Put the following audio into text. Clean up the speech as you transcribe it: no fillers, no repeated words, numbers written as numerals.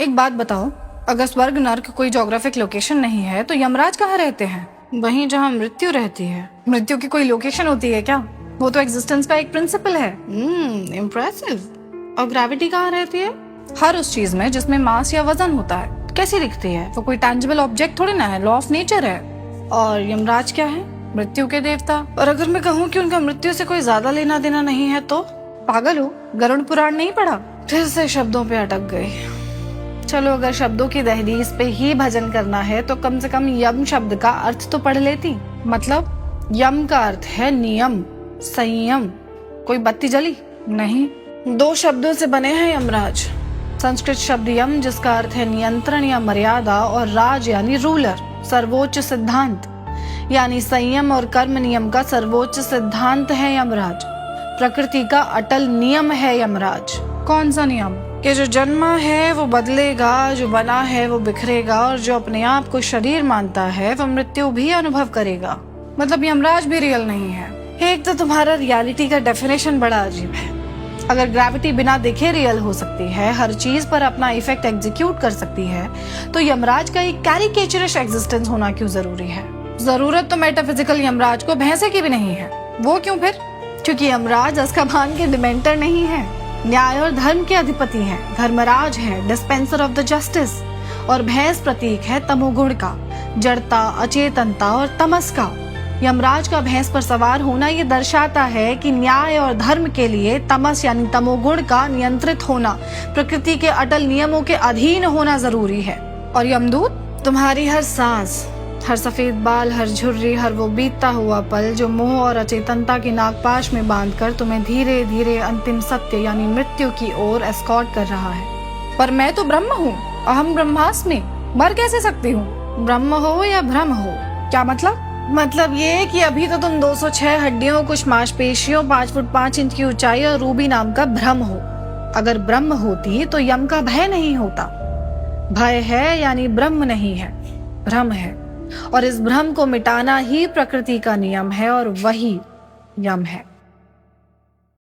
एक बात बताओ, अगर स्वर्ग नर्क कोई ज्योग्राफिक लोकेशन नहीं है तो यमराज कहाँ रहते हैं? वहीं जहाँ मृत्यु रहती है। मृत्यु की कोई लोकेशन होती है क्या? वो तो एग्जिस्टेंस का एक प्रिंसिपल है। इम्प्रेसिव। और ग्रेविटी कहाँ रहती है? हर उस चीज में जिसमें मास या वजन होता है। कैसी दिखती है? वो कोई टैंजिबल ऑब्जेक्ट थोड़ी ना है, लॉ ऑफ नेचर है। और यमराज क्या है? मृत्यु के देवता। और अगर मैं कहूँ कि उनका मृत्यु से कोई ज्यादा लेना देना नहीं है तो? पागल हो, गरुड़ पुराण नहीं पढ़ा? फिर से शब्दों पे अटक गई। चलो, अगर शब्दों की दहलीज पे ही भजन करना है तो कम से कम यम शब्द का अर्थ तो पढ़ लेती। मतलब? यम का अर्थ है नियम, संयम। कोई बत्ती जली? नहीं। 2 शब्दों से बने हैं यमराज। संस्कृत शब्द यम, जिसका अर्थ है नियंत्रण या मर्यादा, और राज यानी रूलर, सर्वोच्च सिद्धांत, यानी संयम और कर्म नियम का सर्वोच्च सिद्धांत है यमराज। प्रकृति का अटल नियम है यमराज। कौन सा नियम? कि जो जन्मा है वो बदलेगा, जो बना है वो बिखरेगा, और जो अपने आप को शरीर मानता है वो मृत्यु भी अनुभव करेगा। मतलब यमराज भी रियल नहीं है? एक तो तुम्हारा रियलिटी का डेफिनेशन बड़ा अजीब है। अगर ग्रेविटी बिना देखे रियल हो सकती है, हर चीज पर अपना इफेक्ट एग्जीक्यूट कर सकती है, तो यमराज का एक कैरिकेचरिश एग्जिस्टेंस होना क्यों जरूरी है? जरूरत तो मेटाफिजिकल यमराज को भैंसे की भी नहीं है। वो क्यों फिर? क्योंकि यमराज अज़्काबान के डिमेंटर नहीं है, न्याय और धर्म के अधिपति हैं, धर्मराज हैं, डिस्पेंसर ऑफ द जस्टिस। और भैंस प्रतीक है तमोगुण का, जड़ता, अचेतनता और तमस का। यमराज का भैंस पर सवार होना ये दर्शाता है कि न्याय और धर्म के लिए तमस यानी तमोगुण का नियंत्रित होना, प्रकृति के अटल नियमों के अधीन होना जरूरी है। और यमदूत? तुम्हारी हर सांस, हर सफेद बाल, हर झुर्री, हर वो बीतता हुआ पल जो मोह और अचेतनता की नागपाश में बांधकर तुम्हें धीरे धीरे अंतिम सत्य यानी मृत्यु की ओर एस्कॉर्ट कर रहा है। पर मैं तो ब्रह्म हूँ, अहम ब्रह्मास्मि, मर कैसे सकती हूँ? ब्रह्म हो या भ्रम हो? क्या मतलब? मतलब ये कि अभी तो तुम 206 हड्डियों, कुछ मांसपेशियों, 5 फुट 5 इंच की ऊंचाई और रूबी नाम का भ्रम हो। अगर ब्रह्म होती तो यम का भय नहीं होता। भय है यानी ब्रह्म नहीं है, भ्रम है, और इस भ्रम को मिटाना ही प्रकृति का नियम है, और वही यम है।